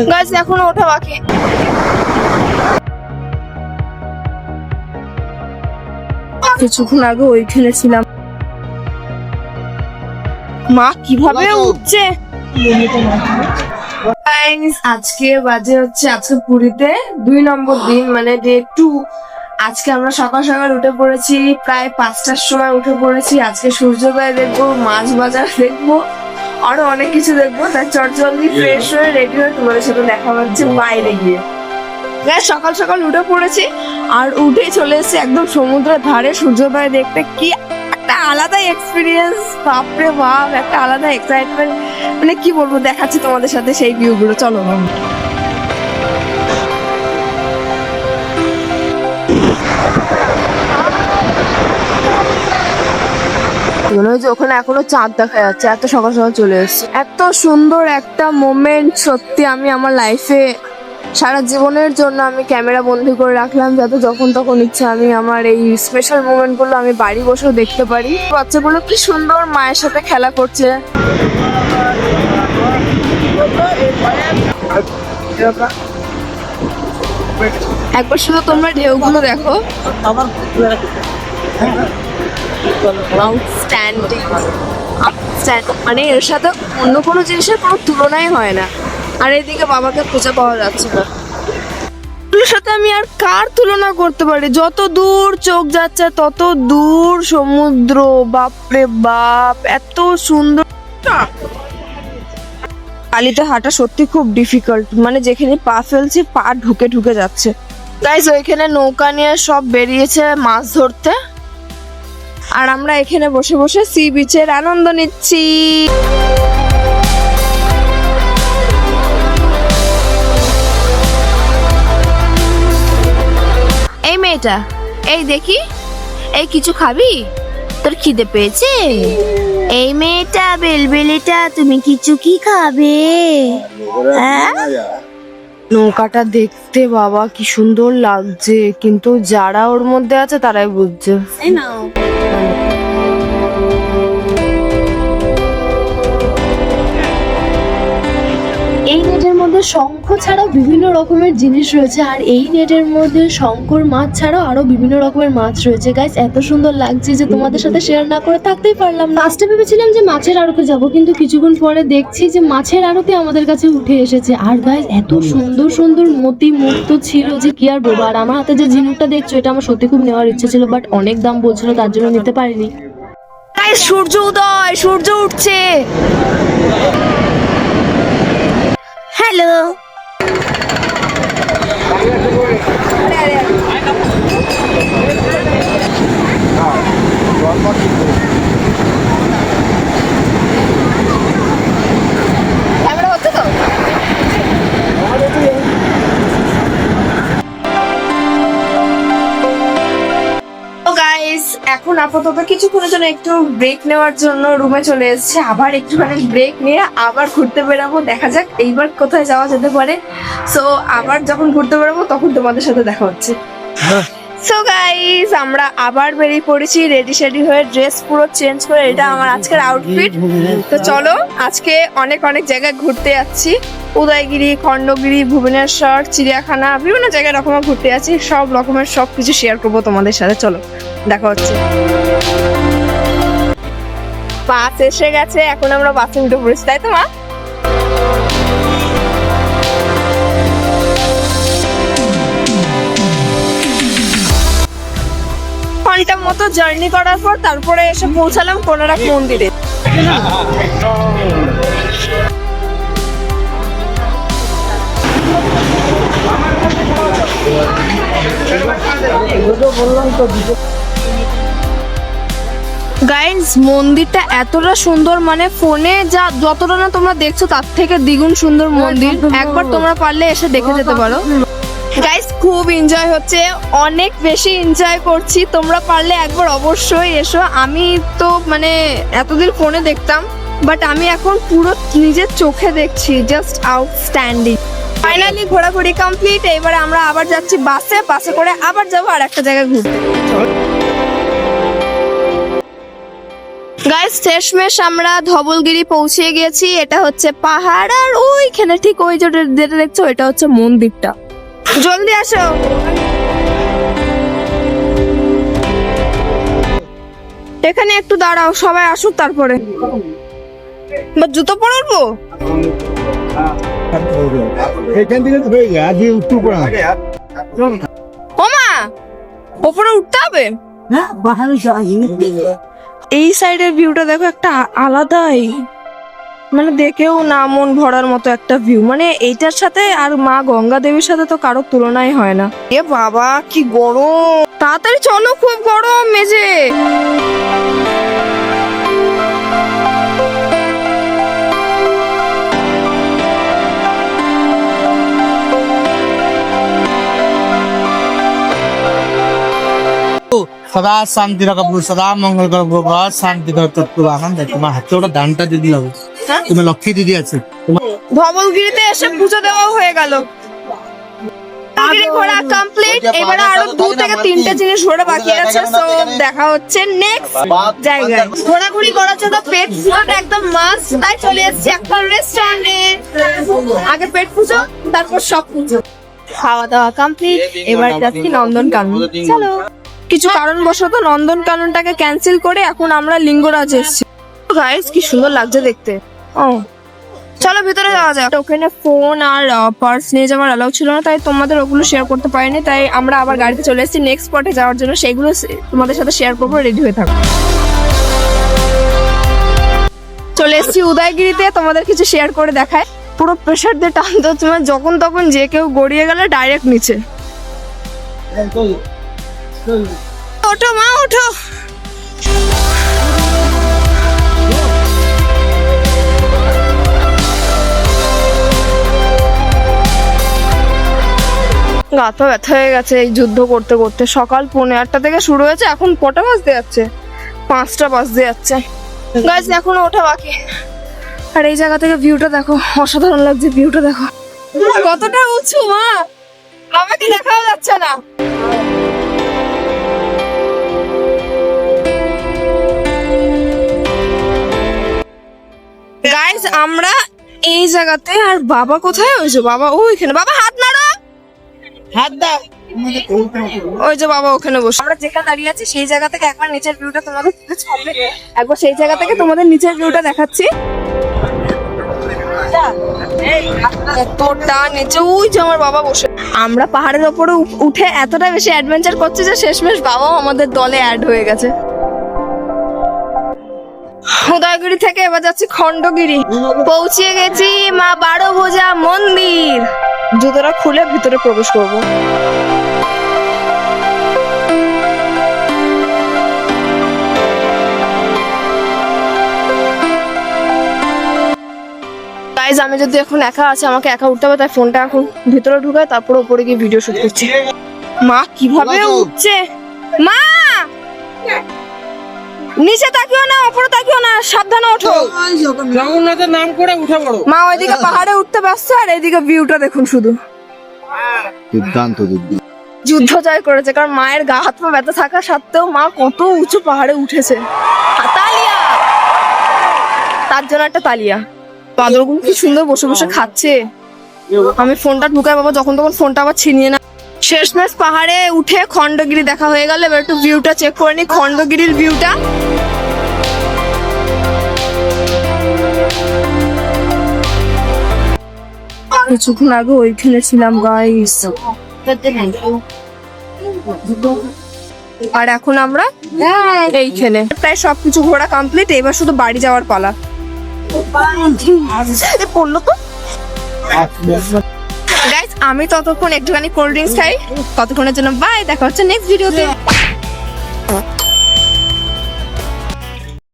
Guys এখনো ওঠা বাকি। কিছুক্ষণ আগে ওইখানে ছিলাম। মা কিভাবে উঠছে। আজকে বাজে হচ্ছে আজকে পুরীতে 2 নম্বর দিন, মানে ডে 2। আজকে আমরা সকাল সকাল উঠে পড়েছি, প্রায় 5টার সময় উঠে পড়েছি। আজকে সূর্যোদয় দেখবো, মাছ বাজার দেখবো, আরো অনেক কিছু দেখবো। তাই চটজলদি ফ্রেশ হয়ে রেডি হয়ে তোমাদের সাথে দেখা হচ্ছে বাইরে গিয়ে। সকাল সকাল উঠে পড়েছি আর উঠেই চলে এসেছি একদম সমুদ্রের ধারে সূর্যোদয় দেখতে। কি একটা আলাদা এক্সপিরিয়েন্স, বাপরে বাপ, একটা আলাদা এক্সাইটমেন্ট। মানে কি বলবো, দেখাচ্ছি তোমাদের সাথে সেই ভিউ গুলো, চলো। মনে হয় যে ওখানে এখনো চাঁদ দেখা যাচ্ছে, এত সকাল সকাল চলে এসেছে। এত সুন্দর একটা মোমেন্ট, সত্যি আমি আমার লাইফে সারা জীবনের জন্য আমি ক্যামেরা বন্দি করে রাখলাম, যাতে যখন তখন ইচ্ছা আমি আমার এই স্পেশাল মোমেন্ট গুলো আমি বাড়ি বসেও দেখতে পারি। বাচ্চাগুলো কি সুন্দর মায়ের সাথে খেলা করছে। একবার শুধু তোমরা ঢেউগুলো দেখো, আউটস্ট্যান্ডিং। মানে এর সাথে অন্য কোনো জিনিসের কোনো তুলনাই হয় না। আর এদিকে বাবাকে খুঁজে পাওয়া যাচ্ছে না। এর সাথে আমি আর কার তুলনা করতে পারি? যত দূর চোখ যাচ্ছে তত দূর সমুদ্র, বাপরে বাপ, এত সুন্দর। বালিতে হাঁটা সত্যি খুব ডিফিকাল্ট, মানে যেখানে পা ফেলছি পা ঢুকে ঢুকে যাচ্ছে। গাইস ওইখানে নৌকা নিয়ে সব বেরিয়েছে মাছ ধরতে, আর আমরা এখানে বসে বসে সি বিচের আনন্দ নিচ্ছি। এই মেয়েটা, এই দেখি, এই কিছু খাবি? তোর খিদে পেয়েছে? এই মেয়েটা, বেলবেলিটা, তুমি কিছু কি খাবে? হ্যাঁ, নৌকাটা দেখতে বাবা কি সুন্দর লাগছে, কিন্তু যারা ওর মধ্যে আছে তারাই বুঝছে। এই নেটের মধ্যে শঙ্খ ছাড়াও বিভিন্ন রকমের জিনিস রয়েছে, আর এই নেটের মধ্যে শঙ্কর মাছ ছাড়াও আরো বিভিন্ন রকমের মাছ রয়েছে। গাইস এত সুন্দর লাগছে যে তোমাদের সাথে শেয়ার না করে থাকতেই পারলাম না। ফার্স্টে ভেবেছিলাম যে মাছের আড়তে যাব, কিন্তু কিছুক্ষণ পরে দেখছি যে মাছের আড়তে আমাদের কাছে উঠে এসেছে। আর গাইস এত সুন্দর সুন্দর মতি মুক্ত ছিল যে কি আর বলবো। আর আমার হাতে যে ঝিনুকটা দেখছো, এটা আমার সত্যি খুব নেওয়ার ইচ্ছে ছিল, বাট অনেক দাম বলছিল, তার জন্য নিতে পারিনি। গাইস সূর্য উদয়, সূর্য উঠছে। হ্যালো, ক্যামেরা হচ্ছে তো? গাইস এখন আপাতত কিছুক্ষণের জন্য একটু ব্রেক নেওয়ার জন্য রুমে চলে এসেছে। আবার একটুখানি ব্রেক নিয়ে আবার ঘুরতে বেরাবো, দেখা যাক এইবার কোথায় যাওয়া যেতে পারে। সো আবার যখন ঘুরতে বেরাবো তখন তোমাদের সাথে দেখা হচ্ছে। সো গাইস আমরা আবার বেরিয়ে পড়েছি রেডি শেডি হয়ে, ড্রেস পুরো চেঞ্জ করে। এটা আমার আজকের আউটফিট। তো চলো আজকে অনেক অনেক জায়গায় ঘুরতে যাচ্ছি। উদয়গিরি, খণ্ডগিরি, ভুবনেশ্বর, চিড়িয়াখানা, বিভিন্ন জায়গায় রকমের ঘুরতে যাচ্ছি। সব রকমের সব কিছু শেয়ার করবো তোমাদের সাথে। চলো দেখা হচ্ছে। বাস এসে গেছে, এখন আমরা বাসে উঠে পড়েছি, তাই তো মা? ঘন্টার মতো জার্নি করার পর তারপরে এসে পৌঁছালাম কোনারক মন্দিরে। গাইস মন্দিরটা এতটা সুন্দর, মানে ফোনে যা যতটা না তোমরা দেখছো তার থেকে দ্বিগুণ সুন্দর মন্দির। একবার তোমরা পারলে এসে দেখে যেতে পারো। গাইস খুব এনজয় হচ্ছে, অনেক বেশি এনজয় করছি। তোমরা পারলে একবার অবশ্যই এসো। আমি তো মানে এতদিন ফোনে দেখতাম, বাট আমি এখন পুরো নিজের চোখে দেখছি, জাস্ট আউটস্ট্যান্ডিং। ফাইনালি ঘোরাঘুরি কমপ্লিট। এবারে আমরা আবার যাচ্ছি বাসে, বাসে করে আবার যাবো আর একটা জায়গায় ঘুরতে। গাইস শেষমেশ আমরা ধবলগিরি পৌঁছে গেছি। এটা হচ্ছে পাহাড়, আর ওইখানে ঠিক ওই যেটা দেখছো এটা হচ্ছে মন্দিরটা। জলদি আসো। এখানে একটু দাঁড়াও, সবাই আসুক তারপরে। জুতো পরবো এখান থেকে তো হয়ে গেছে, আজকে উত্তর পড়া ওমা, ওপরে উঠতে হবে। হ্যাঁ বাহারে এই সাইডের ভিউটা দেখো, একটা আলাদাই, মানে দেখেও না মন ভরার মতো একটা ভিউ। মানে এইটার সাথে আর মা গঙ্গা দেবীর সাথে তো কারোর তুলনাই হয় না। এ বাবা কি গরম, তাড়াতাড়ি চলো, খুব গরম মেঝে। সদা শান্তি রাখবো, সদা মঙ্গল করবো, শান্তি করবো। এখন দেখ তোমার হাতে ওটা দানটা দিদি হবে, তুমি লক্ষ্মী দিদি আছে। ধবলগিরিতে এসে পুজো দেওয়া হয়ে গেল, ঘোরা কমপ্লিট। এবারে আরো 2 থেকে 3টে জিনিস ঘোরা বাকি আছে। তো দেখা হচ্ছে নেক্সট জায়গায়। ঘোরাঘুরি করার জন্য পেট ফুড একদম মাস্ট, তাই চলে এসেছি একটা রেস্টুরেন্টে। আগে পেট পুজো, তারপর সব পুজো। খাওয়া দাওয়া কমপ্লিট, এবার যাচ্ছি নন্দনকানন। চলো। কিছু কারণবশত নন্দনকাননটাকে ক্যান্সেল করে এখন আমরা লিঙ্গরাজ এসেছি। গাইস কি সুন্দর লাগছে দেখতে। ও চলো ভিতরে যাওয়া যাক। ওখানে ফোন আর পার্স নিয়ে যাওয়ার অ্যালাউ ছিল না, তাই তোমাদের ওগুলো শেয়ার করতে পারিনি। তাই আমরা আবার গাড়িতে চলে এসেছি নেক্সট স্পটে যাওয়ার জন্য। সেগুলো তোমাদের সাথে শেয়ার করবো, রেডি হয়ে থাকো। চলে এসেছি উদয়গিরিতে, তোমাদের কিছু শেয়ার করে দেখায়। পুরো প্রেশার দিয়ে টানতে হচ্ছে, মানে যখন তখন যে কেউ গড়িয়ে গেলে ডাইরেক্ট নিচে। ওঠো মা, ওঠো। গা তো ব্যথা হয়ে গেছে এই যুদ্ধ করতে করতে। সকাল 8:30 থেকে শুরু হয়েছে, এখন কটা বাজতে যাচ্ছে? 5টা বাজতে যাচ্ছে। গাইস এখনো ওঠা বাকি। আর এই জায়গা থেকে ভিউটা দেখো, অসাধারণ লাগছে। ভিউটা দেখো কতটা উঁচু, মা আমাকে দেখাও যাচ্ছে না। গাইস আমরা এই জায়গাতে, আর বাবা কোথায়? ওই যে বাবা ওইখানে। বাবা হাত নাড়ো, হাত দাও। ওই যে বাবা ওখানে বসে। আমরা যেখানে দাঁড়িয়ে আছি সেই জায়গা থেকে একবার নিচের ভিউটা তোমাদের একবার সেই জায়গা থেকে তোমাদের নিচের ভিউটা দেখাচ্ছি। এতটা নিচে, ওই যে আমার বাবা বসে। আমরা পাহাড়ের ওপরে উঠে এতটা বেশি অ্যাডভেঞ্চার করছি যে শেষমেশ বাবাও আমাদের দলে অ্যাড হয়ে গেছে। উদয়গিরি থেকে এবার যাচ্ছি খণ্ডগিরি। পৌঁছে গেছি মা 12 ভুজা মন্দির। জুতোটা খুলে ভিতরে প্রবেশ করব। গাইজ আমি যদি এখন একা আছি, আমাকে একা উঠতে হবে, তাই ফোনটা এখন ভিতরে ঢুকায় তারপর উপরে গিয়ে ভিডিও শুট করছি। মা কিভাবে উঠছে, মা নিচে তাকিও না, উপরে তাকিও না, সাবধানে ওঠো। জগন্নাথের নাম করে উঠে পড়ো। মা ওইদিকে পাহাড়ে উঠতে পারছে, আর এইদিকে ভিউটা দেখুন শুধু। দুর্দান্ত যুদ্ধ জয় করেছে, কারণ মায়ের গা হাত পা ব্যথা থাকা সত্ত্বেও মা কত উঁচু পাহাড়ে উঠেছে। তালিয়া, তার জন্য একটা তালিয়া। বাদরগুলো কি সুন্দর বসে বসে খাচ্ছে। আমি ফোনটা ঢুকাই বাবা, যখন তখন ফোনটা আবার ছিনিয়ে না। শেষমেশ পাহাড়ে উঠে খণ্ডগিরি দেখা হয়ে গেল। এবার একটু ভিউটা চেক করে নি, খণ্ডগিরির ভিউটা। কিছুক্ষণ আগে ওইখানে ছিলাম গাইস, আর এখন আমরা এইখানে। প্রায় সবকিছু ঘোরা কমপ্লিট, এবার শুধু বাড়ি যাওয়ার পালা। পড়লো তো গাইস। আমি ততক্ষণ একটুখানি কোল্ড ড্রিঙ্কস খাই। ততক্ষণের জন্য বাই, দেখা হচ্ছে নেক্সট ভিডিওতে।